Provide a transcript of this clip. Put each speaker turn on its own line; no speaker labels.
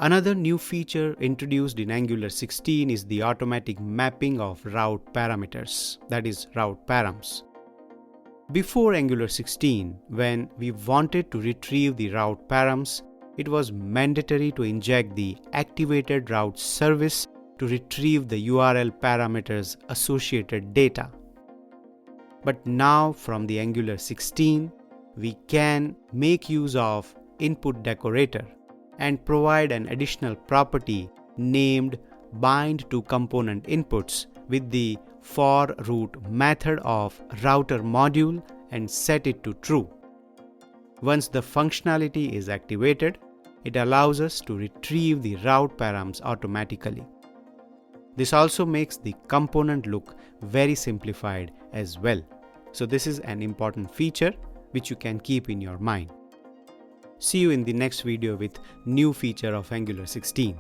Another new feature introduced in Angular 16 is the automatic mapping of route parameters, that is route params. Before Angular 16, when we wanted to retrieve the route params, it was mandatory to inject the activated route service to retrieve the URL parameters associated data. But now from the Angular 16, we can make use of input decorator and provide an additional property named bind to component inputs with the for root method of router module and set it to true. Once the functionality is activated, it allows us to retrieve the route params automatically. This also makes the component look very simplified as well. So this is an important feature which you can keep in your mind. See you in the next video with new feature of Angular 16.